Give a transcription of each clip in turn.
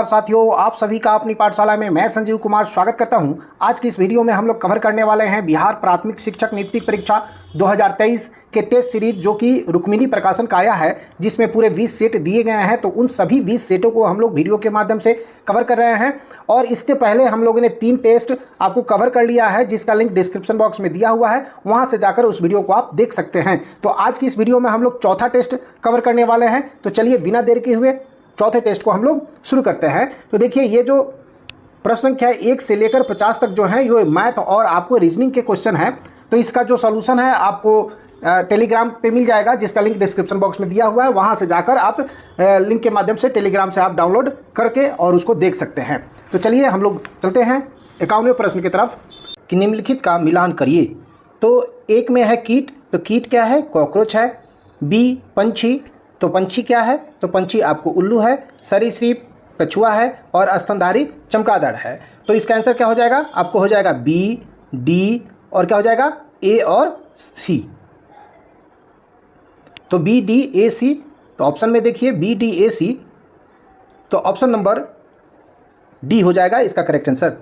नमस्कार साथियों, आप सभी का अपनी पाठशाला में मैं संजीव कुमार स्वागत करता हूं। आज की इस वीडियो में हम लोग कवर करने वाले हैं बिहार प्राथमिक शिक्षक नियुक्ति परीक्षा 2023 के टेस्ट सीरीज जो कि रुक्मिणी प्रकाशन का आया है, जिसमें पूरे 20 सेट दिए गए हैं। तो उन सभी 20 सेटों को हम लोग वीडियो के माध्यम से कवर कर रहे हैं। और इसके पहले हम लोगों ने 3 टेस्ट आपको कवर कर लिया है, जिसका लिंक डिस्क्रिप्शन बॉक्स में दिया हुआ है, वहाँ से जाकर उस वीडियो को आप देख सकते हैं। तो आज की इस वीडियो में हम लोग चौथा टेस्ट कवर करने वाले हैं। तो चलिए बिना देर के हुए चौथे टेस्ट को हम लोग शुरू करते हैं। तो देखिए, ये जो प्रश्न संख्या 1 से लेकर 50 तक जो है ये मैथ और आपको रीजनिंग के क्वेश्चन है। तो इसका जो सॉल्यूशन है आपको टेलीग्राम पे मिल जाएगा, जिसका लिंक डिस्क्रिप्शन बॉक्स में दिया हुआ है। वहाँ से जाकर आप लिंक के माध्यम से टेलीग्राम से आप डाउनलोड करके और उसको देख सकते हैं। तो चलिए हम लोग चलते हैं 51वें प्रश्न की तरफ कि निम्नलिखित का मिलान करिए। तो एक में है कीट, तो कीट क्या है? कॉकरोच है। बी पंछी, तो पंछी क्या है? तो पंछी आपको उल्लू है। सरीसृप कछुआ है और स्तनधारी चमगादड़ है। तो इसका आंसर क्या हो जाएगा? आपको हो जाएगा बी, डी और क्या हो जाएगा? ए और सी। तो बी, डी, ए, सी। तो ऑप्शन में देखिए बी, डी, ए, सी। तो ऑप्शन नंबर डी हो जाएगा इसका करेक्ट आंसर।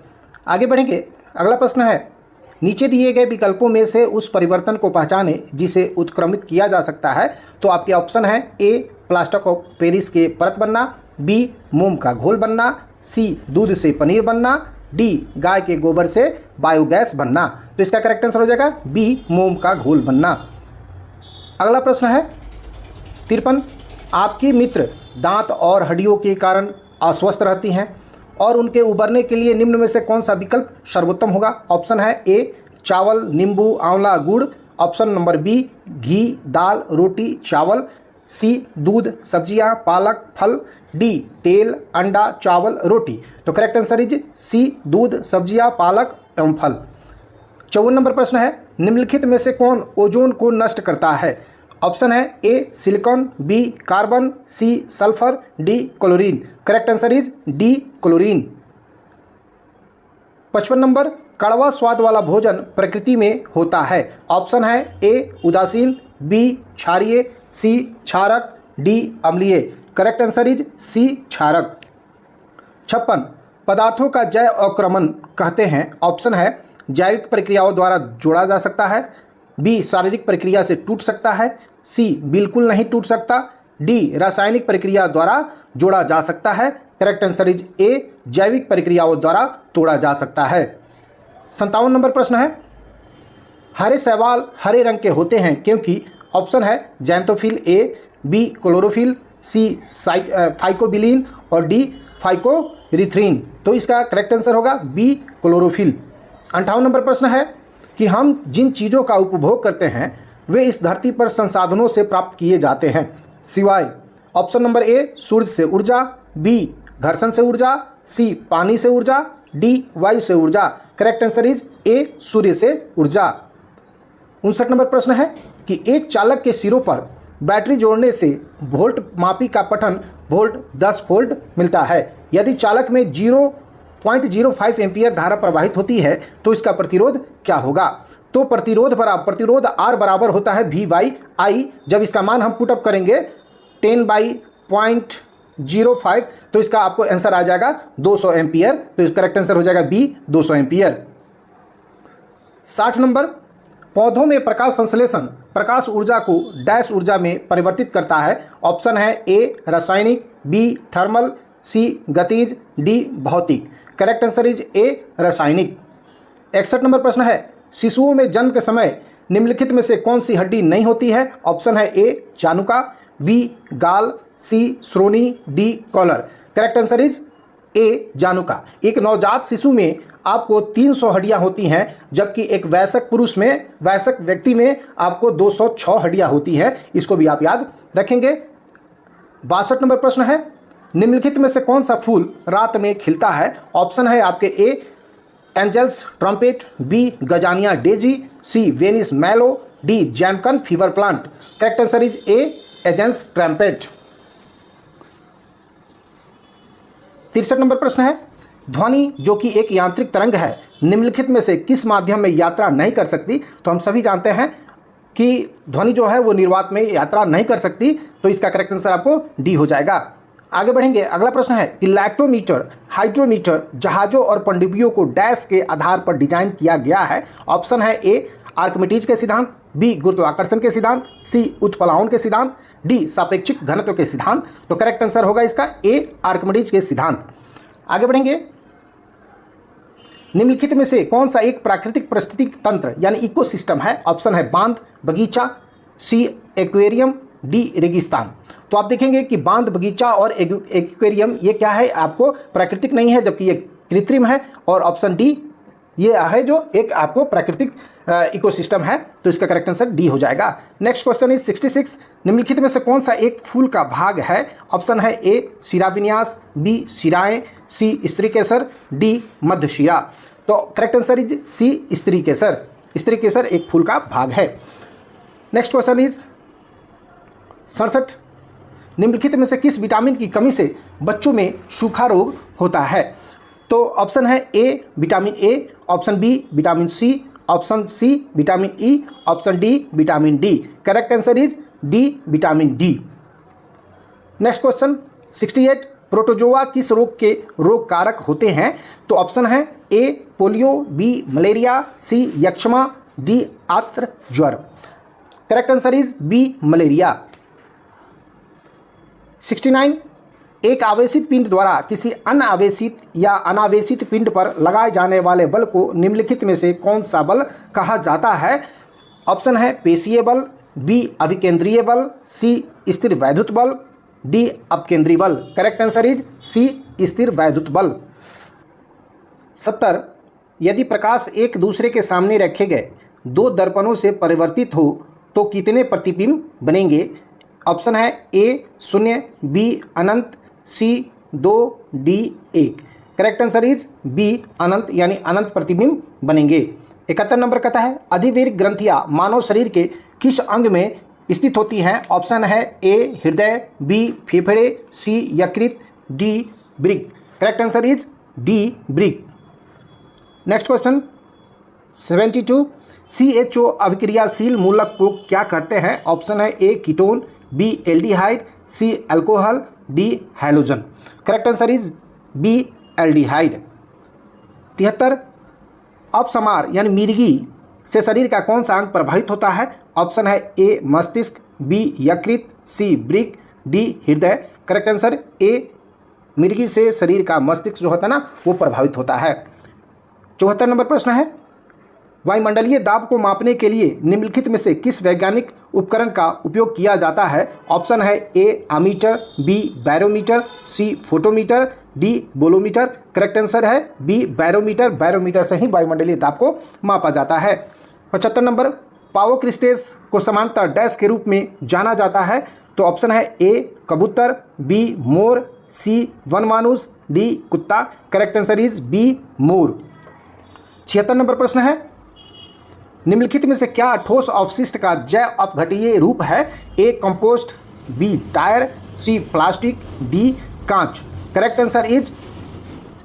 आगे बढ़ेंगे, अगला प्रश्न है नीचे दिए गए विकल्पों में से उस परिवर्तन को पहचानें जिसे उत्क्रमित किया जा सकता है। तो आपके ऑप्शन है ए प्लास्टर ऑफ पेरिस के परत बनना, बी मोम का घोल बनना, सी दूध से पनीर बनना, डी गाय के गोबर से बायोगैस बनना। तो इसका करेक्ट आंसर हो जाएगा बी मोम का घोल बनना। अगला प्रश्न है 53, आपकी मित्र दांत और हड्डियों के कारण अस्वस्थ रहती हैं और उनके उबरने के लिए निम्न में से कौन सा विकल्प सर्वोत्तम होगा? ऑप्शन है ए चावल, नींबू, आंवला, गुड़। ऑप्शन नंबर बी घी, दाल, रोटी, चावल। सी दूध, सब्जियां, पालक, फल। डी तेल, अंडा, चावल, रोटी। तो करेक्ट आंसर इज सी दूध, सब्जियां, पालक एवं फल। 54 नंबर प्रश्न है निम्नलिखित में से कौन ओजोन को नष्ट करता है? ऑप्शन है A silicon, B carbon, C sulphur, D chlorine. Correct answer is D chlorine. 55 number, कड़वा स्वाद वाला भोजन प्रकृति में होता है। ऑप्शन है ए उदासीन, बी क्षारीय, सी क्षारक, डी अम्लीय। करेक्ट आंसर इज सी क्षारक। 56, पदार्थों का जैव अवक्रमण कहते हैं। ऑप्शन है जैविक प्रक्रियाओं द्वारा जोड़ा जा सकता है, बी शारीरिक प्रक्रिया से टूट सकता है, सी बिल्कुल नहीं टूट सकता, डी रासायनिक प्रक्रिया द्वारा जोड़ा जा सकता है। करेक्ट आंसर इज ए जैविक प्रक्रियाओं द्वारा तोड़ा जा सकता है। 57 नंबर प्रश्न है हरे शैवाल हरे रंग के होते हैं क्योंकि? ऑप्शन है जैंथोफिल ए, बी क्लोरोफिल, सी फाइकोबिलिन और डी फाइकोरिथ्रिन। तो इसका करेक्ट आंसर होगा बी क्लोरोफिल। 58 नंबर प्रश्न है कि हम जिन चीज़ों का उपभोग करते हैं वे इस धरती पर संसाधनों से प्राप्त किए जाते हैं सिवाय? ऑप्शन नंबर ए सूर्य से ऊर्जा, बी घर्षण से ऊर्जा, सी पानी से ऊर्जा, डी वायु से ऊर्जा। करेक्ट आंसर इज ए सूर्य से ऊर्जा। 59 नंबर प्रश्न है कि एक चालक के सिरों पर बैटरी जोड़ने से वोल्ट मापी का पठन वोल्ट 10 वोल्ट मिलता है। यदि चालक में 0.05 एम्पियर धारा प्रवाहित होती है तो इसका प्रतिरोध क्या होगा? तो प्रतिरोध R बराबर होता है V/I। जब इसका मान हम पुटअप करेंगे 10/0.05 तो इसका आपको आंसर आ जाएगा 200 एम्पियर। तो इसका करेक्ट आंसर हो जाएगा बी 200 एम्पियर। 60 नंबर, पौधों में प्रकाश संश्लेषण प्रकाश ऊर्जा को डैश ऊर्जा में परिवर्तित करता है। ऑप्शन है ए रासायनिक, बी थर्मल, सी गतिज, डी भौतिक। करेक्ट आंसर इज ए रासायनिक। 61 नंबर प्रश्न है शिशुओं में जन्म के समय निम्नलिखित में से कौन सी हड्डी नहीं होती है? ऑप्शन है ए जानुका, बी गाल, सी श्रोणी, D collar. Correct answer is A जानुका। एक नवजात शिशु में आपको 300 हड्डियां होती हैं, जबकि एक वयस्क व्यक्ति में आपको 206 हड्डियां होती हैं। इसको भी आप याद रखेंगे। 62 नंबर प्रश्न है निम्नलिखित में से कौन सा फूल रात में खिलता है? ऑप्शन है आपके A angel's trumpet, B gazania daisy, C Venice mallow, D Jamaican fever plant. Correct answer is A angel's trumpet. 63 number प्रश्न है ध्वनि जो कि एक यांत्रिक तरंग है निम्नलिखित में से किस माध्यम में यात्रा नहीं कर सकती? तो हम सभी जानते हैं कि ध्वनि जो है वो निर्वात में यात्रा नहीं कर सकती। तो इसका करेक्ट आंसर आपको डी हो जाएगा। आगे बढ़ेंगे। अगला प्रश्न है कि लैक्टोमीटर, हाइड्रोमीटर जहाज़ों और पनडुब्बियों को डैश के आधार पर डिजाइन किया गया है। ऑप्शन है ए आर्किमिडीज के सिद्धांत, बी गुरुत्वाकर्षण के सिद्धांत, सी उत्प्लावन के सिद्धांत, डी सापेक्षिक घनत्व के सिद्धांत। तो करेक्ट आंसर होगा इसका ए आर्किमिडीज के सिद्धांत। आगे बढ़ेंगे। निम्नलिखित में से कौन सा एक प्राकृतिक पारिस्थितिक तंत्र यानी इकोसिस्टम है। ऑप्शन है बांध, बगीचा, सी एक्वेरियम, डी रेगिस्तान। तो आप देखेंगे कि बांध, बगीचा और एक्वेरियम ये क्या है, आपको प्राकृतिक नहीं है जबकि ये कृत्रिम है। और ऑप्शन डी ये है जो एक आपको प्राकृतिक इकोसिस्टम है। तो इसका करेक्ट आंसर डी हो जाएगा। Next question is 66। निम्नलिखित में से कौन सा एक फूल का भाग है। ऑप्शन है ए शिराविन्यास, बी शिराएं, सी स्त्री केसर, डी मध्य शिरा। तो करेक्ट आंसर इज सी स्त्री केसर। स्त्री केसर एक फूल का भाग है। Next question is 67। निम्नलिखित में से किस विटामिन की कमी से बच्चों में सूखा रोग होता है। तो ऑप्शन है A vitamin A, option B vitamin C, option C vitamin E, option D vitamin D. Correct answer is D vitamin D. Next question 68। Protozoa किस रोग के रोग कारक होते हैं। तो ऑप्शन है A polio, B malaria, C यक्ष्मा, डी आर्द्र ज्वर। Correct answer is B malaria. 69। एक आवेशित पिंड द्वारा किसी अन्य आवेशित या अनावेशित पिंड पर लगाए जाने वाले बल को निम्नलिखित में से कौन सा बल कहा जाता है। ऑप्शन है पेशीय बल, बी अभिकेंद्रीय बल, सी स्थिर वैद्युत बल, डी अपकेंद्री बल। करेक्ट आंसर इज सी स्थिर वैद्युत बल। 70। यदि प्रकाश एक दूसरे के सामने रखे गए दो दर्पणों से परिवर्तित हो तो कितने प्रतिबिंब बनेंगे। ऑप्शन है ए 0, बी अनंत, C 2, D 1। Correct answer is B अनंत यानी अनंत प्रतिबिंब बनेंगे। 71 नंबर कहता है अधिवीर ग्रंथियां मानव शरीर के किस अंग में स्थित होती हैं। ऑप्शन है ए हृदय, बी फेफड़े, सी यकृत, डी वृक्क। करेक्ट आंसर इज डी वृक्क। Next question 72। CHO अभिक्रियाशील मूलक को क्या कहते हैं। ऑप्शन है A ketone, B aldehyde, C alcohol, D halogen. Correct answer is B aldehyde. 73। अपसमार यानी मिर्गी से शरीर का कौन सा अंग प्रभावित होता है। ऑप्शन है ए मस्तिष्क, बी यकृत, सी वृक्क, डी हृदय। करेक्ट आंसर ए मिर्गी से शरीर का मस्तिष्क जो होता है ना वो प्रभावित होता है। 74 नंबर प्रश्न है वायुमंडलीय दाब को मापने के लिए निम्नलिखित में से किस वैज्ञानिक उपकरण का उपयोग किया जाता है। ऑप्शन है A ammeter, B barometer, C photometer, D bolometer. Correct answer है बी बैरोमीटर। बैरोमीटर से ही वायुमंडलीय दाब को मापा जाता है। 75 नंबर पावो क्रिस्टेस को समांतर डैश के रूप में जाना जाता है। तो ऑप्शन है ए कबूतर, बी मोर, सी वनमानुष, डी कुत्ता। Correct answer is be more. 76 number प्रश्न है निम्नलिखित में से क्या ठोस अवशिष्ट का जैव अपघटनीय रूप है। ए कंपोस्ट, बी टायर, सी प्लास्टिक, डी कांच। Correct answer is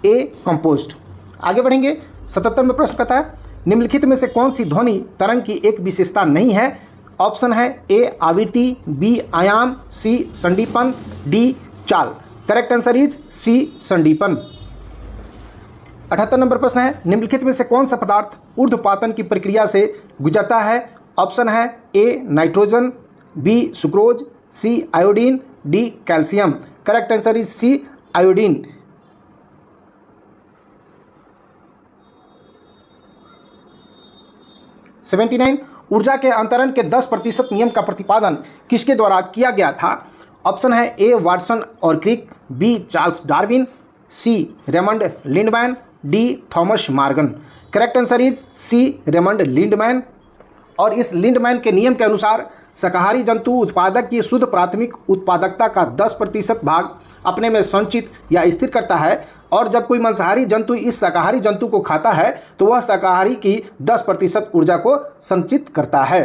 A compost. आगे बढ़ेंगे। 77 में प्रश्न कहता है निम्नलिखित में से कौन सी ध्वनि तरंग की एक विशेषता नहीं है। ऑप्शन है ए आवृत्ति, बी आयाम, सी संडीपन, डी चाल। करेक्ट आंसर इज सी संडीपन। 78 नंबर प्रश्न है निम्नलिखित में से कौन सा पदार्थ ऊर्ध्वपातन की प्रक्रिया से गुजरता है। ऑप्शन है A nitrogen, B sucrose, C iodine, D calcium. Correct answer is C iodine. 79 ऊर्जा के अंतरण के 10% नियम का प्रतिपादन किसके द्वारा किया गया था। ऑप्शन है ए वाटसन और Crick, B Charles Darwin, C Raymond Lindeman, D Thomas Morgan. Correct answer is C Raymond Lindeman. और इस लिंडमैन के नियम के अनुसार शाकाहारी जंतु उत्पादक की शुद्ध प्राथमिक उत्पादकता का 10% भाग अपने में संचित या स्थिर करता है और जब कोई मांसाहारी जंतु इस शाकाहारी जंतु को खाता है तो वह शाकाहारी की 10% ऊर्जा को संचित करता है।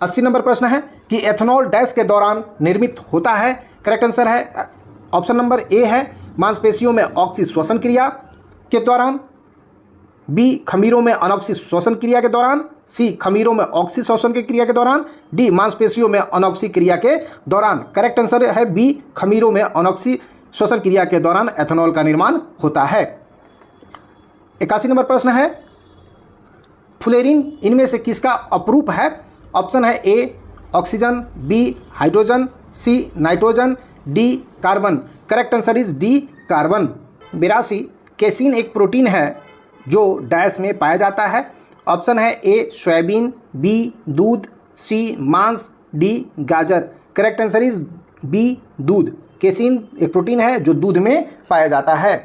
80 नंबर प्रश्न है कि एथेनॉल डैश के दौरान निर्मित होता है। करेक्ट आंसर है ऑप्शन नंबर ए है मांसपेशियों में ऑक्सी श्वसन क्रिया के दौरान, बी खमीरों में अनॉक्सी श्वसन क्रिया के दौरान, सी खमीरों में ऑक्सी श्वसन की क्रिया के दौरान, डी मांसपेशियों में अनॉक्सी क्रिया के दौरान। करेक्ट आंसर है बी खमीरों में अनॉक्सी श्वसन क्रिया के दौरान एथेनॉल का निर्माण होता है। 81 नंबर प्रश्न है, फ्लोरीन इनमें से किसका अपरूप है? ऑप्शन है A oxygen, B hydrogen, C nitrogen, D carbon. Correct answer is D carbon. 82 casein एक प्रोटीन है जो डैश में पाया जाता है। ऑप्शन है ए सोयाबीन, बी दूध, सी मांस, डी गाजर। करेक्ट आंसर इज बी दूध। केसीन एक प्रोटीन है जो दूध में पाया जाता है।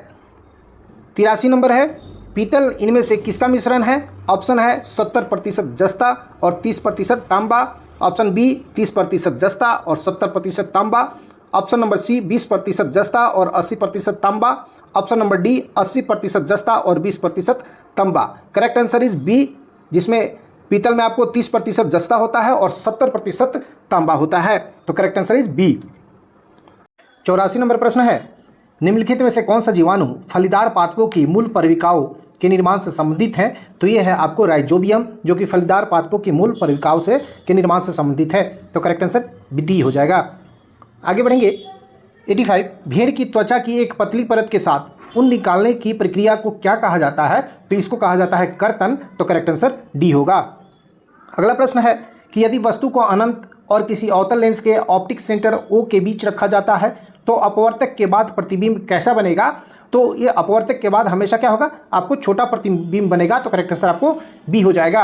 83 नंबर है, पीतल इनमें से किसका मिश्रण है? ऑप्शन है 70% जस्ता और 30% तांबा। ऑप्शन बी 30% जस्ता और 70% तांबा। ऑप्शन नंबर सी 20% जस्ता और 80% तांबा। ऑप्शन नंबर डी 80% जस्ता और 20% तांबा। करेक्ट आंसर इज बी, जिसमें पीतल में आपको 30% जस्ता होता है और 70% तांबा होता है। तो correct answer is B. 84 number प्रश्न है, निम्नलिखित में से कौन सा जीवाणु फलीदार पादपों की मूल परिविकाओं के निर्माण से संबंधित है? तो ये है आपको राइजोबियम, जो कि फलीदार पादपों की मूल परिविकाओं से के निर्माण से संबंधित है। तो करेक्ट आंसर डी हो जाएगा। आगे बढ़ेंगे। 85 भेड़ की त्वचा की एक पतली परत के साथ ऊन निकालने की प्रक्रिया को क्या कहा जाता है? तो इसको कहा जाता है कर्तन। तो करेक्ट आंसर डी होगा। अगला प्रश्न है कि यदि वस्तु को अनंत और किसी अवतल लेंस के ऑप्टिक सेंटर ओ के बीच रखा जाता है तो अपवर्तक के बाद प्रतिबिंब कैसा बनेगा? तो ये अपवर्तक के बाद हमेशा क्या होगा? आपको छोटा प्रतिबिंब बनेगा। तो करेक्ट आंसर आपको बी हो जाएगा।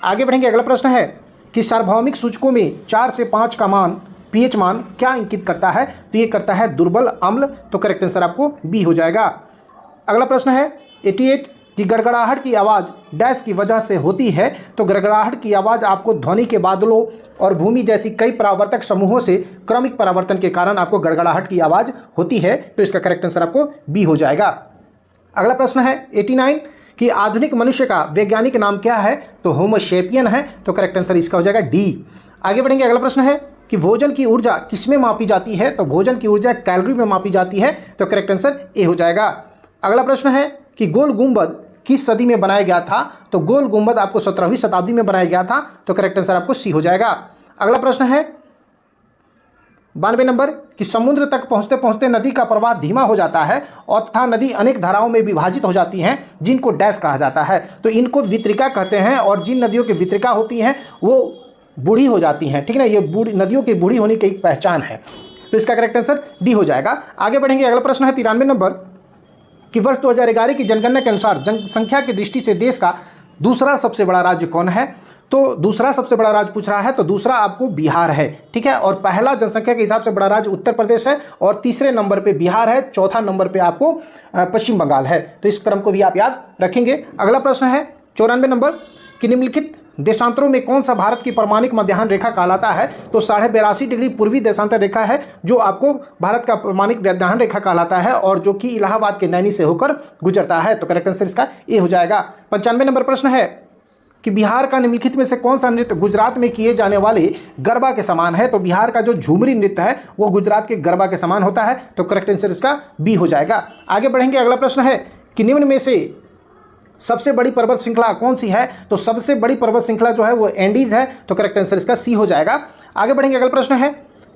आगे बढ़ेंगे। अगला प्रश्न है कि सार्वभौमिक सूचकों में 4 से 5 का मान पीएच मान क्या इंगित करता है? तो ये करता है दुर्बल अम्ल। तो करेक्ट आंसर आपको बी हो जाएगा। अगला प्रश्न है 88 कि गड़गड़ाहट की आवाज़ डैश की वजह से होती है? तो गड़गड़ाहट की आवाज़ आपको ध्वनि के बादलों और भूमि जैसी कई परावर्तक समूहों से क्रमिक परावर्तन के कारण आपको गड़गड़ाहट की आवाज़ होती है। तो इसका करेक्ट आंसर आपको बी हो जाएगा। अगला प्रश्न है 89 कि आधुनिक मनुष्य का वैज्ञानिक नाम क्या है? तो होमो सेपियन है। तो करेक्ट आंसर इसका हो जाएगा डी। आगे बढ़ेंगे। अगला प्रश्न है कि भोजन की ऊर्जा किसमें मापी जाती है? तो भोजन की ऊर्जा कैलोरी में मापी जाती है। तो करेक्ट आंसर ए हो जाएगा। अगला प्रश्न है कि गोल गुंबद किस सदी में बनाया गया था? तो गोल गुंबद आपको 17वीं शताब्दी में बनाया गया था। तो करेक्ट आंसर आपको सी हो जाएगा। अगला प्रश्न है 92 नंबर कि समुद्र तक पहुंचते पहुंचते नदी का प्रवाह धीमा हो जाता है और तथा नदी अनेक धाराओं में विभाजित हो जाती हैं, जिनको डैश कहा जाता है। तो इनको वितरिका कहते हैं और जिन नदियों की वितरिका होती हैं वो बूढ़ी हो जाती हैं। ठीक है ना, ये बूढ़ी नदियों की बूढ़ी होने की एक पहचान है। तो इसका करेक्ट आंसर डी हो जाएगा। आगे बढ़ेंगे। अगला प्रश्न है 93 नंबर कि वर्ष 2011 की जनगणना के अनुसार जनसंख्या की दृष्टि से देश का दूसरा सबसे बड़ा राज्य कौन है? तो दूसरा सबसे बड़ा राज्य पूछ रहा है, तो दूसरा आपको बिहार है। ठीक है, और पहला जनसंख्या के हिसाब से बड़ा राज्य उत्तर प्रदेश है और तीसरे नंबर पे बिहार है, चौथा नंबर पे आपको पश्चिम बंगाल है। तो इस क्रम को भी आप याद रखेंगे। अगला प्रश्न है 94 नंबर कि निम्नलिखित देशांतरों में कौन सा भारत की प्रमाणिक मध्याह्न रेखा कहलाता है? तो 82.5 डिग्री पूर्वी देशांतर रेखा है जो आपको भारत का प्रमाणिक मध्याह्न रेखा कहलाता है और जो कि इलाहाबाद के नैनी से होकर गुजरता है। तो करेक्ट आंसर इसका ए हो जाएगा। 95 नंबर प्रश्न है कि बिहार का निम्नलिखित में से कौन सा नृत्य गुजरात में किए जाने वाले गरबा के समान है? तो बिहार का जो झूमरी नृत्य है वो गुजरात के गरबा के समान होता है। तो करेक्ट आंसर इसका बी हो जाएगा। आगे बढ़ेंगे। अगला प्रश्न है कि निम्न में से सबसे बड़ी पर्वत श्रृंखला कौन सी है? तो सबसे बड़ी पर्वत श्रृंखला जो है वो एंडीज है। तो करेक्ट आंसर इसका सी हो जाएगा। आगे बढ़ेंगे। अगला प्रश्न है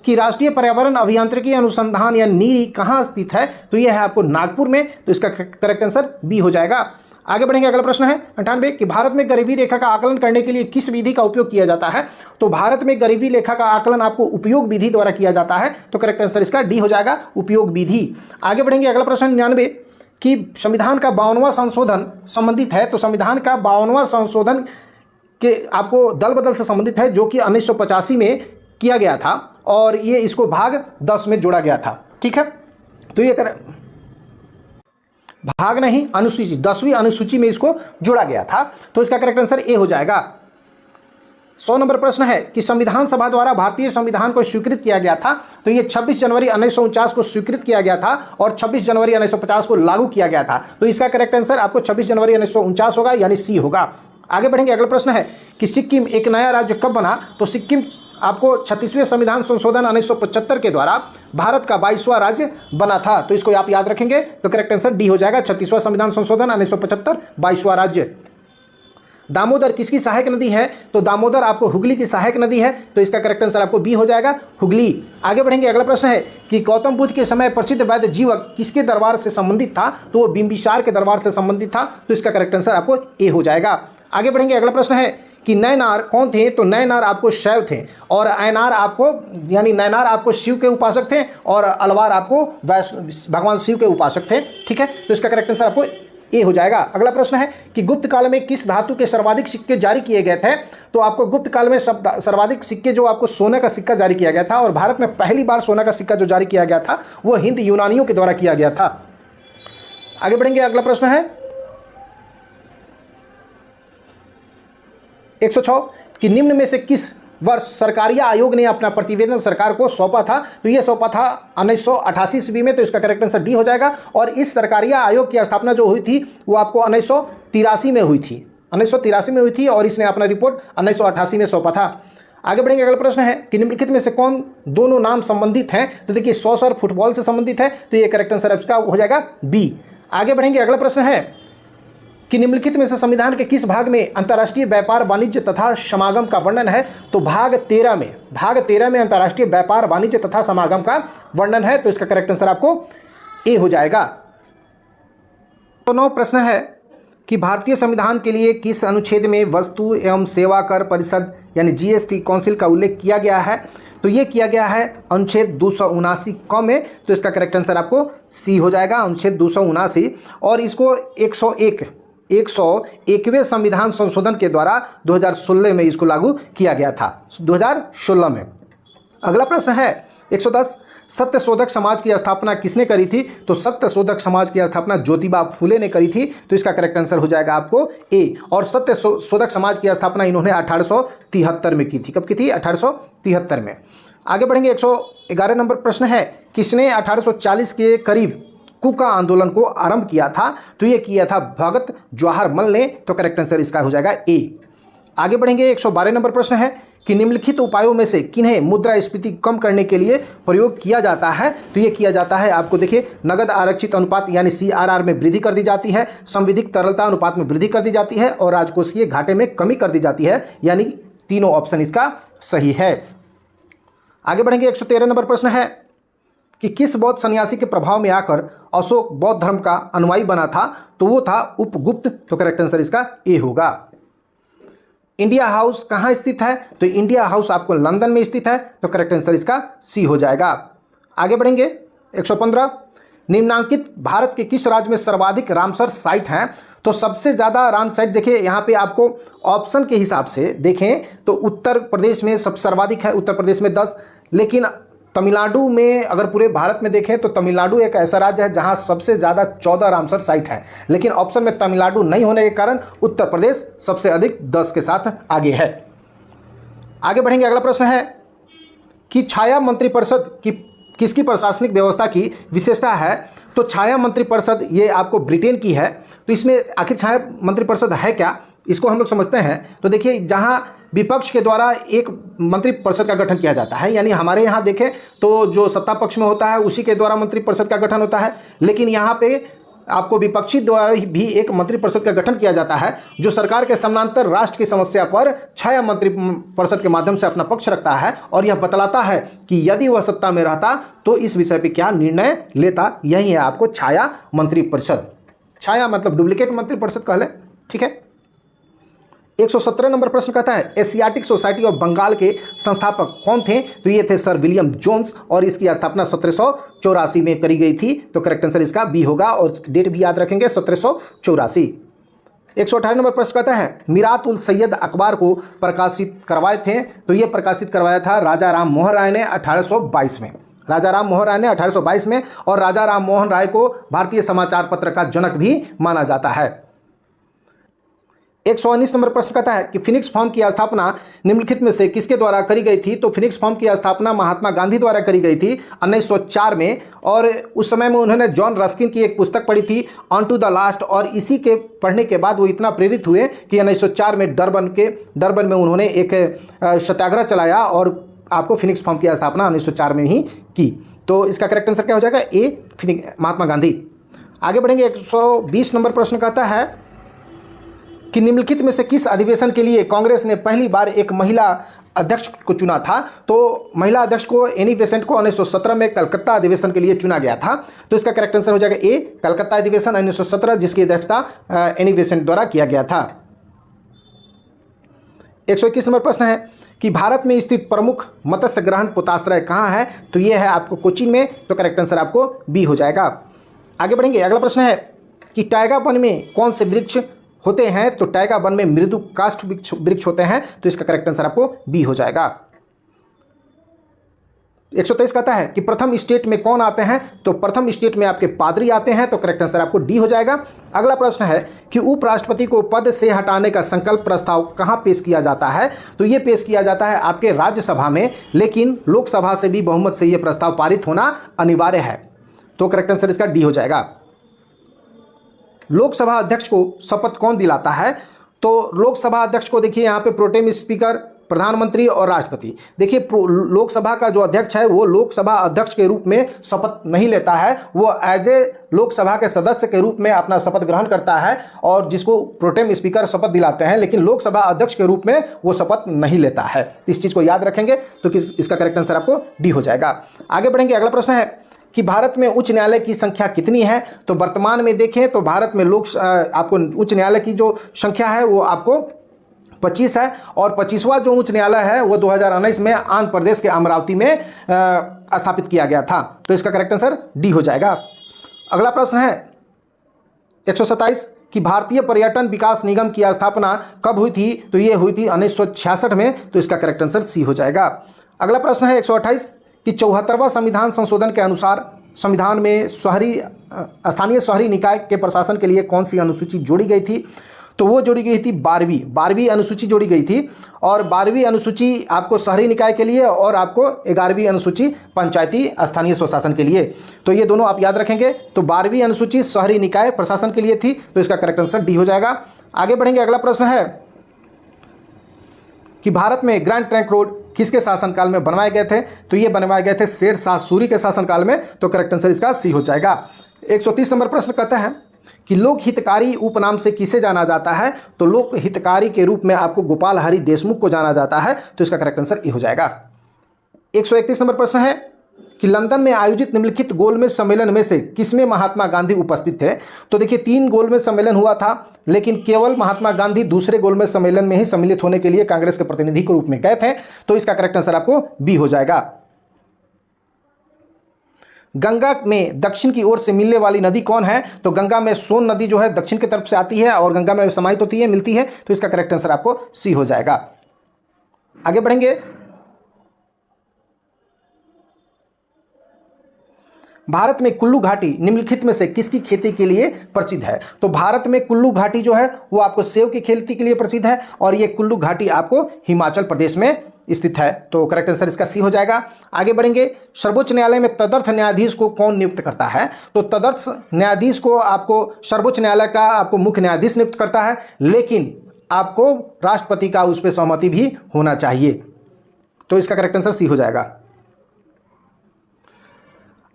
कि राष्ट्रीय पर्यावरण अभियांत्रिकी अनुसंधान या नीरी कहाँ स्थित है? तो यह है आपको नागपुर में। तो इसका करेक्ट आंसर बी हो जाएगा। आगे बढ़ेंगे। अगला प्रश्न है 98 कि भारत में गरीबी रेखा का आकलन करने के लिए किस विधि का उपयोग किया जाता है? तो भारत में गरीबी रेखा का आकलन आपको उपयोग विधि द्वारा किया जाता है। तो करेक्ट आंसर इसका डी हो जाएगा, उपयोग विधि। आगे बढ़ेंगे। अगला प्रश्न 99 कि संविधान का 52वां संशोधन संबंधित है। तो संविधान का 52वां संशोधन के आपको दल बदल से संबंधित है जो कि 1985 में किया गया था और ये इसको भाग 10 में जोड़ा गया था। ठीक है, तो ये भाग नहीं, अनुसूची 10वीं अनुसूची में इसको जोड़ा गया था। तो इसका करेक्ट आंसर ए हो जाएगा। 100 नंबर प्रश्न है कि संविधान सभा द्वारा भारतीय संविधान को स्वीकृत किया गया था। तो ये 26 जनवरी 1949 को स्वीकृत किया गया था और 26 जनवरी 1950 को लागू किया गया था। तो इसका करेक्ट आंसर आपको 26 जनवरी 1949 होगा, यानी सी होगा। आगे बढ़ेंगे। अगला प्रश्न है कि सिक्किम एक नया राज्य कब बना? तो सिक्किम आपको 36वें संविधान संशोधन 1975 के द्वारा भारत का 22वां राज्य बना था। तो इसको आप याद रखेंगे। तो करेक्ट आंसर डी हो जाएगा, 36वां संविधान संशोधन 1975 22वां राज्य। दामोदर किसकी सहायक नदी है? तो दामोदर आपको हुगली की सहायक नदी है, तो इसका करेक्ट आंसर आपको बी हो जाएगा, हुगली। आगे बढ़ेंगे, अगला प्रश्न है कि गौतम बुद्ध के समय प्रसिद्ध वैद्य जीवक किसके दरबार से संबंधित था? तो वो बिंबिसार के दरबार से संबंधित था, तो इसका करेक्ट आंसर आपको ए हो जाएगा। आगे बढ़ेंगे, अगला प्रश्न है कि नयनार कौन थे? तो नयनार आपको शैव थे, और ऐनार आपको यानी नयनार आपको शिव के उपासक थे, और अलवार आपको भगवान शिव के उपासक थे। ठीक है, तो इसका करेक्ट आंसर आपको ए हो जाएगा। अगला प्रश्न है कि गुप्त काल में किस धातु के सर्वाधिक सिक्के जारी किए गए थे? तो आपको गुप्त काल में सर्वाधिक सिक्के जो आपको सोने का सिक्का जारी किया गया था, और भारत में पहली बार सोना का सिक्का जो जारी किया गया था वो हिंद यूनानियों के द्वारा किया गया था। आगे बढ़ेंगे, अगला प्रश्न है 106 कि निम्न में से किस वर्ष सरकारिया आयोग ने अपना प्रतिवेदन सरकार को सौंपा था? तो ये सौंपा था 1988 ईस्वी में, तो इसका करेक्ट आंसर डी हो जाएगा। और इस सरकारिया आयोग की स्थापना जो हुई थी वो आपको 1983 में हुई थी, 1983 में हुई थी, और इसने अपना रिपोर्ट 1988 में सौंपा था। आगे बढ़ेंगे, अगला प्रश्न है कि निम्नलिखित में से कौन दोनों नाम संबंधित हैं? तो देखिए सॉसर फुटबॉल से संबंधित है, तो ये करेक्ट आंसर आपका हो जाएगा बी। आगे बढ़ेंगे, अगला प्रश्न है कि निम्नलिखित में से संविधान के किस भाग में अंतर्राष्ट्रीय व्यापार वाणिज्य तथा समागम का वर्णन है? तो भाग 13 में अंतर्राष्ट्रीय व्यापार वाणिज्य तथा समागम का वर्णन है, तो इसका करेक्ट आंसर आपको ए हो जाएगा। तो 9 प्रश्न है कि भारतीय संविधान के लिए किस अनुच्छेद में वस्तु एवं सेवा कर परिषद यानी जीएसटी काउंसिल का उल्लेख किया गया है? तो ये किया गया है अनुच्छेद 279 क में, तो इसका करेक्ट आंसर आपको सी हो जाएगा, अनुच्छेद 279। और इसको 101वें संविधान संशोधन के द्वारा 2016 में इसको लागू किया गया था, 2016 में। अगला प्रश्न है 110 सत्यशोधक समाज की स्थापना किसने करी थी? तो सत्यशोधक समाज की स्थापना ज्योतिबा फुले ने करी थी, तो इसका करेक्ट आंसर हो जाएगा आपको ए। और सत्यशोधक समाज की स्थापना इन्होंने 1873 में की थी। कब की थी? 1873 में। आगे बढ़ेंगे, 111 नंबर प्रश्न है किसने 1840 के करीब कुका आंदोलन को आरंभ किया था? तो ये किया था भगत जवाहर मल ने, तो करेक्ट आंसर इसका हो जाएगा ए। आगे बढ़ेंगे, 112 नंबर प्रश्न है कि निम्नलिखित उपायों में से किन्हें मुद्रास्फीति कम करने के लिए प्रयोग किया जाता है? तो ये किया जाता है आपको देखिए नगद आरक्षित अनुपात यानी CRR में वृद्धि कर दी जाती है, संविधिक तरलता अनुपात में वृद्धि कर दी जाती है, और राजकोषीय घाटे में कमी कर दी जाती है, यानी तीनों ऑप्शन इसका सही है। आगे बढ़ेंगे, 113 नंबर प्रश्न है कि किस बौद्ध सन्यासी के प्रभाव में आकर अशोक बौद्ध धर्म का अनुयायी बना था? तो वो था उपगुप्त, तो करेक्ट आंसर इसका ए होगा। इंडिया हाउस कहाँ स्थित है? तो इंडिया हाउस आपको लंदन में स्थित है, तो करेक्ट आंसर इसका सी हो जाएगा। आगे बढ़ेंगे, 115 निम्नांकित भारत के किस राज्य में सर्वाधिक रामसर साइट हैं? तो सबसे ज़्यादा राम साइट देखिए यहाँ पे आपको ऑप्शन के हिसाब से देखें तो उत्तर प्रदेश में सब सर्वाधिक है, उत्तर प्रदेश में 10, लेकिन तमिलनाडु में अगर पूरे भारत में देखें तो तमिलनाडु एक ऐसा राज्य है जहां सबसे ज़्यादा 14 रामसर साइट है, लेकिन ऑप्शन में तमिलनाडु नहीं होने के कारण उत्तर प्रदेश सबसे अधिक 10 के साथ आगे है। आगे बढ़ेंगे, अगला प्रश्न है कि छाया मंत्रिपरिषद की किसकी प्रशासनिक व्यवस्था की विशेषता है? तो छाया मंत्रिपरिषद ये आपको ब्रिटेन की है, तो इसमें आखिर छाया मंत्रिपरिषद है क्या, इसको हम लोग समझते हैं। तो देखिए जहां विपक्ष के द्वारा एक मंत्रिपरिषद का गठन किया जाता है, यानी हमारे यहाँ देखें तो जो सत्ता पक्ष में होता है उसी के द्वारा मंत्रिपरिषद का गठन होता है, लेकिन यहाँ पे आपको विपक्षी द्वारा भी एक मंत्रिपरिषद का गठन किया जाता है जो सरकार के समानांतर राष्ट्र की समस्या पर छाया मंत्रिपरिषद के माध्यम से अपना पक्ष रखता है, और यह बतलाता है कि यदि वह सत्ता में रहता तो इस विषय पर क्या निर्णय लेता। यही है आपको छाया मंत्रिपरिषद। छाया मतलब डुप्लीकेट मंत्रिपरिषद कह लें, ठीक है। 117 नंबर प्रश्न कहता है एशियाटिक सोसाइटी ऑफ बंगाल के संस्थापक कौन थे? तो ये थे सर विलियम जोन्स, और इसकी स्थापना 1784 में करी गई थी, तो करेक्ट आंसर इसका बी होगा, और डेट भी याद रखेंगे 1784। 118 नंबर प्रश्न कहता है मीरात उल सैयद अखबार को प्रकाशित करवाए थे? तो ये प्रकाशित करवाया था राजा राम मोहन राय ने 1822 में, राजा राम मोहन राय ने 1822 में, और राजा राम मोहन राय को भारतीय समाचार पत्र का जनक भी माना जाता है। 119 नंबर प्रश्न कहता है कि फिनिक्स फॉर्म की स्थापना निम्नलिखित में से किसके द्वारा करी गई थी? तो फिनिक्स फॉर्म की स्थापना महात्मा गांधी द्वारा करी गई थी 1904 में, और उस समय में उन्होंने जॉन रस्किन की एक पुस्तक पढ़ी थी ऑन टू द लास्ट, और इसी के पढ़ने के बाद वो इतना प्रेरित हुए कि 1904 में डरबन में उन्होंने एक सत्याग्रह चलाया, और आपको फिनिक्स फॉर्म की स्थापना 1904 में ही की। तो इसका करेक्ट आंसर क्या हो जाएगा? ए, महात्मा गांधी। आगे बढ़ेंगे, 120 नंबर प्रश्न कहता है कि निम्नलिखित में से किस अधिवेशन के लिए कांग्रेस ने पहली बार एक महिला अध्यक्ष को चुना था? तो महिला अध्यक्ष को एनी बेसेंट को 1917 में कलकत्ता अधिवेशन के लिए चुना गया था। तो इसका करेक्ट आंसर हो जाएगा ए, कलकत्ता अधिवेशन 1917, जिसकी अध्यक्षता एनी बेसेंट द्वारा किया गया था। 121 नंबर प्रश्न है कि भारत में स्थित प्रमुख मत्स्य ग्रहण पोताश्रय कहाँ है? तो ये है आपको कोचीन में। तो करेक्ट आंसर आपको बी हो जाएगा। आगे बढ़ेंगे। अगला प्रश्न है कि टाइगा वन में कौन से वृक्ष होते हैं? तो टाइगा वन में मृदु काष्ठ वृक्ष होते हैं। तो इसका करेक्ट आंसर आपको बी हो जाएगा। 123 कहता है कि प्रथम स्टेट में कौन आते हैं? तो प्रथम स्टेट में आपके पादरी आते हैं। तो करेक्ट आंसर आपको डी हो जाएगा। अगला प्रश्न है कि उपराष्ट्रपति को पद से हटाने का संकल्प प्रस्ताव कहां पेश किया जाता है? तो ये पेश किया जाता है आपके राज्यसभा में, लेकिन लोकसभा से भी बहुमत से यह प्रस्ताव पारित होना अनिवार्य है। तो करेक्ट आंसर इसका डी हो जाएगा। लोकसभा अध्यक्ष को शपथ कौन दिलाता है? तो लोकसभा अध्यक्ष को देखिए यहाँ पे प्रोटेम स्पीकर, प्रधानमंत्री और राष्ट्रपति। देखिए लोकसभा का जो अध्यक्ष है वो लोकसभा अध्यक्ष के रूप में शपथ नहीं लेता है, वो एज ए लोकसभा के सदस्य के रूप में अपना शपथ ग्रहण करता है और जिसको प्रोटेम स्पीकर शपथ दिलाते हैं, लेकिन लोकसभा अध्यक्ष के रूप में वो शपथ नहीं लेता है। इस चीज़ को याद रखेंगे तो इसका करेक्ट आंसर आपको डी हो जाएगा। आगे बढ़ेंगे। अगला प्रश्न है कि भारत में उच्च न्यायालय की संख्या कितनी है? तो वर्तमान में देखें तो भारत में आपको उच्च न्यायालय की जो संख्या है वो आपको 25 है, और 25वां जो उच्च न्यायालय है वो 2019 में आंध्र प्रदेश के अमरावती में स्थापित किया गया था। तो इसका करेक्ट आंसर डी हो जाएगा। अगला प्रश्न है 127 कि भारतीय पर्यटन विकास निगम की स्थापना कब हुई थी? तो ये हुई थी 1966 में। तो इसका करेक्ट आंसर सी हो जाएगा। अगला प्रश्न है 128 कि 74वां संविधान संशोधन के अनुसार संविधान में स्थानीय शहरी निकाय के प्रशासन के लिए कौन सी अनुसूची जोड़ी गई थी? तो वो जोड़ी गई थी 12वीं अनुसूची जोड़ी गई थी, और 12वीं अनुसूची आपको शहरी निकाय के लिए और आपको 11वीं अनुसूची पंचायती स्थानीय स्वशासन के लिए। तो ये दोनों आप याद रखेंगे। तो 12वीं अनुसूची शहरी निकाय प्रशासन के लिए थी। तो इसका करेक्ट आंसर डी हो जाएगा। आगे बढ़ेंगे। अगला प्रश्न है कि भारत में ग्रैंड ट्रंक रोड किसके शासनकाल में बनवाए गए थे? तो ये बनवाए गए थे शेर शाह सूरी के शासनकाल में। तो करेक्ट आंसर इसका सी हो जाएगा। 130 नंबर प्रश्न कहता है कि लोक हितकारी उपनाम से किसे जाना जाता है? तो लोक हितकारी के रूप में आपको गोपाल हरि देशमुख को जाना जाता है। तो इसका करेक्ट आंसर ए हो जाएगा। 131 नंबर प्रश्न है कि लंदन में आयोजित निम्नलिखित गोलमेज सम्मेलन में से किसमें महात्मा गांधी उपस्थित थे? तो देखिए 3 गोलमेज सम्मेलन हुआ था, लेकिन केवल महात्मा गांधी दूसरे गोलमेज सम्मेलन में ही सम्मिलित होने के लिए कांग्रेस के प्रतिनिधि के रूप में गए थे। तो इसका करेक्ट आंसर आपको बी हो जाएगा। गंगा में दक्षिण की ओर से मिलने वाली नदी कौन है? तो गंगा में सोन नदी जो है दक्षिण की तरफ से आती है और गंगा में समाहित होती है, मिलती है। तो इसका करेक्ट आंसर आपको सी हो जाएगा। आगे बढ़ेंगे। भारत में कुल्लू घाटी निम्नलिखित में से किसकी खेती के लिए प्रसिद्ध है? तो भारत में कुल्लू घाटी जो है वो आपको सेब की खेती के लिए प्रसिद्ध है, और ये कुल्लू घाटी आपको हिमाचल प्रदेश में स्थित है। तो करेक्ट आंसर इसका सी हो जाएगा। आगे बढ़ेंगे। सर्वोच्च न्यायालय में तदर्थ न्यायाधीश को कौन नियुक्त करता है? तो तदर्थ न्यायाधीश को आपको सर्वोच्च न्यायालय का आपको मुख्य न्यायाधीश नियुक्त करता है, लेकिन आपको राष्ट्रपति का उस पर सहमति भी होना चाहिए। तो इसका करेक्ट आंसर सी हो जाएगा।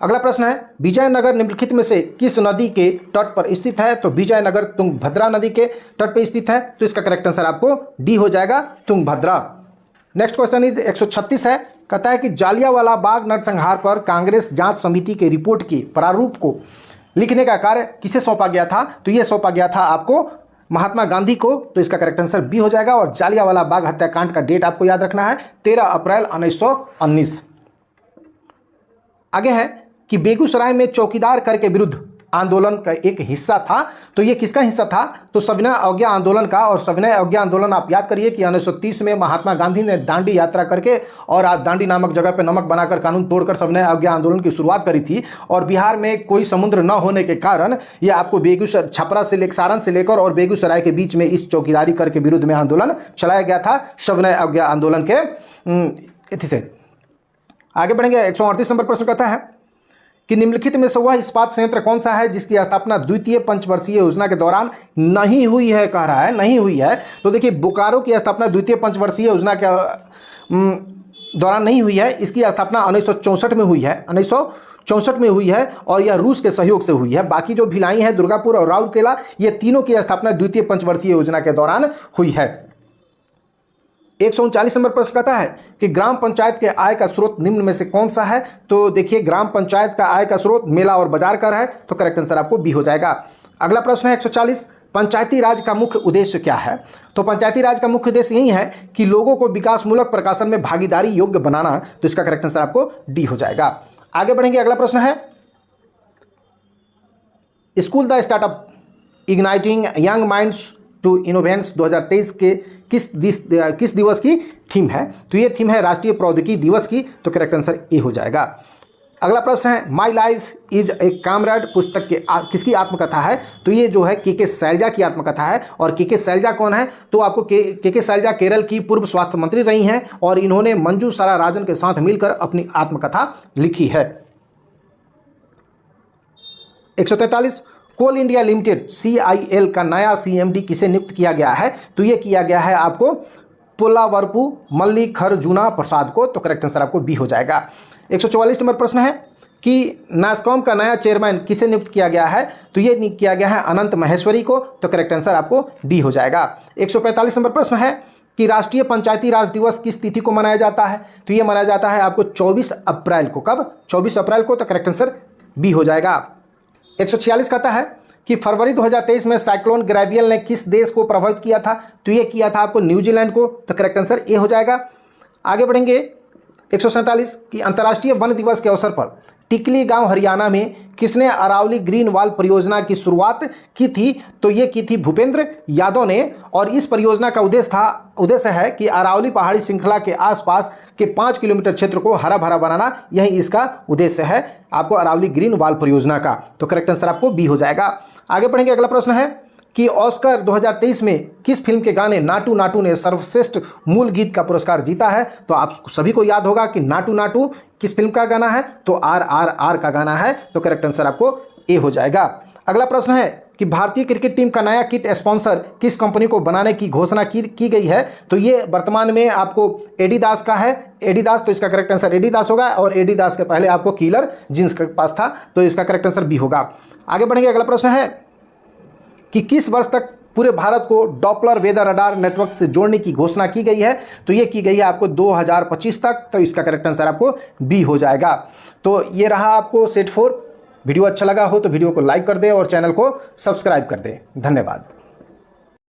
अगला प्रश्न है विजयनगर निम्नलिखित में से किस नदी के तट पर स्थित है? तो विजयनगर तुंगभद्रा नदी के तट पर स्थित है। तो इसका करेक्ट आंसर आपको डी हो जाएगा, तुंगभद्रा। नेक्स्ट क्वेश्चन इज 136 है, कहता है कि जालियांवाला बाग नरसंहार पर कांग्रेस जांच समिति के रिपोर्ट के प्रारूप को लिखने का कार्य किसे सौंपा गया था? तो ये सौंपा गया था आपको महात्मा गांधी को। तो इसका करेक्ट आंसर बी हो जाएगा। और जालियांवाला बाग हत्याकांड का डेट आपको याद रखना है 13 अप्रैल 1919। आगे है कि बेगूसराय में चौकीदार कर के विरुद्ध आंदोलन का एक हिस्सा था। तो ये किसका हिस्सा था? तो सविनय अवज्ञा आंदोलन का। और सविनय अवज्ञा आंदोलन आप याद करिए कि 1930 में महात्मा गांधी ने दांडी यात्रा करके और आज दांडी नामक जगह पे नमक बनाकर कानून तोड़कर सविनय अवज्ञा आंदोलन की शुरुआत करी थी। और बिहार में कोई समुद्र न होने के कारण ये आपको बेगूसराय छपरा से लेकर सारण से लेकर और बेगूसराय के बीच में इस चौकीदारी कर के विरुद्ध में आंदोलन चलाया गया था सविनय अवज्ञा आंदोलन के इति से। आगे बढ़ेंगे। 138 नंबर प्रश्न कहता है कि निम्नलिखित में से वह इस्पात संयंत्र कौन सा है जिसकी स्थापना द्वितीय पंचवर्षीय योजना के दौरान नहीं हुई है? कह रहा है नहीं हुई है। तो देखिए बोकारो की स्थापना द्वितीय पंचवर्षीय योजना के दौरान नहीं हुई है। इसकी स्थापना 1964 में हुई है, 64 में हुई है और यह रूस के सहयोग से हुई है। बाकी जो भिलाई है, दुर्गापुर और राउरकेला, ये तीनों की स्थापना द्वितीय पंचवर्षीय योजना के दौरान हुई है। 139 नंबर प्रश्न कहता है कि ग्राम पंचायत के आय का स्रोत निम्न में से कौन सा है? तो देखिए, ग्राम पंचायत का आय का स्रोत मेला और बाजार कर है, तो करेक्ट आंसर आपको बी हो जाएगा। अगला प्रश्न है 140, पंचायती राज का मुख्य उद्देश्य क्या है? तो पंचायती राज का मुख्य उद्देश्य यही है कि लोगों को विकासमूलक प्रशासन में भागीदारी योग्य बनाना, तो इसका करेक्ट आंसर आपको डी हो जाएगा। आगे बढ़ेंगे, अगला प्रश्न है school the startup igniting young minds to innovate 2023 के किस दिवस की थीम है? तो ये थीम है राष्ट्रीय प्रौद्योगिकी दिवस की, तो करेक्ट आंसर ए हो जाएगा। अगला प्रश्न है my life is a comrade पुस्तक के किसकी आत्मकथा है? तो ये जो है के शैलजा की आत्मकथा है। और के शैलजा कौन है? तो आपको के शैलजा केरल की पूर्व स्वास्थ्य मंत्री रही हैं और इन्होंने मंजू सारा राजन के साथ मिलकर अपनी आत्मकथा लिखी है। 143, कोल इंडिया लिमिटेड CIL का नया CMD किसे नियुक्त किया गया है? तो ये किया गया है आपको पुलावरपू मल्लिकार्जुना प्रसाद को, तो करेक्ट आंसर आपको बी हो जाएगा। 144 नंबर प्रश्न है कि नास्कॉम का नया चेयरमैन किसे नियुक्त किया गया है? तो ये नियुक्त किया गया है अनंत महेश्वरी को, तो करेक्ट आंसर आपको डी हो जाएगा। 145 नंबर प्रश्न है कि राष्ट्रीय पंचायती राज दिवस किस तिथि को मनाया जाता है? तो ये मनाया जाता है आपको 24 अप्रैल को। कब? 24 अप्रैल को, तो करेक्ट आंसर बी हो जाएगा। 146 कहता है कि फरवरी 2023 में साइक्लोन ग्रेवियल ने किस देश को प्रभावित किया था? तो ये किया था आपको न्यूजीलैंड को, तो करेक्ट आंसर ए हो जाएगा। आगे बढ़ेंगे, 147 कि अंतर्राष्ट्रीय वन दिवस के अवसर पर टिकली गांव हरियाणा में किसने अरावली ग्रीन वॉल परियोजना की शुरुआत की थी? तो ये की थी भूपेंद्र यादव ने। और इस परियोजना का उद्देश्य है कि अरावली पहाड़ी श्रृंखला के आसपास के 5 किलोमीटर क्षेत्र को हरा भरा बनाना, यही इसका उद्देश्य है आपको अरावली ग्रीन वॉल परियोजना का, तो करेक्ट आंसर आपको बी हो जाएगा। आगे बढ़ेंगे, अगला प्रश्न है कि ऑस्कर 2023 में किस फिल्म के गाने नाटू नाटू ने सर्वश्रेष्ठ मूल गीत का पुरस्कार जीता है? तो आप सभी को याद होगा कि नाटू नाटू किस फिल्म का गाना है? तो RRR का गाना है, तो करेक्ट आंसर आपको ए हो जाएगा। अगला प्रश्न है कि भारतीय क्रिकेट टीम का नया किट स्पॉन्सर किस कंपनी को बनाने की घोषणा की गई है? तो ये वर्तमान में आपको एडिडास का है, एडिडास, तो इसका करेक्ट आंसर एडिडास होगा। और एडिडास के पहले आपको किलर जींस के पास था, तो इसका करेक्ट आंसर बी होगा। आगे बढ़ेंगे, अगला प्रश्न है कि किस वर्ष तक पूरे भारत को डॉपलर वेदर रडार नेटवर्क से जोड़ने की घोषणा की गई है? तो ये की गई है आपको 2025 तक, तो इसका करेक्ट आंसर आपको बी हो जाएगा। तो ये रहा आपको सेट 4। वीडियो अच्छा लगा हो तो वीडियो को लाइक कर दें और चैनल को सब्सक्राइब कर दें। धन्यवाद।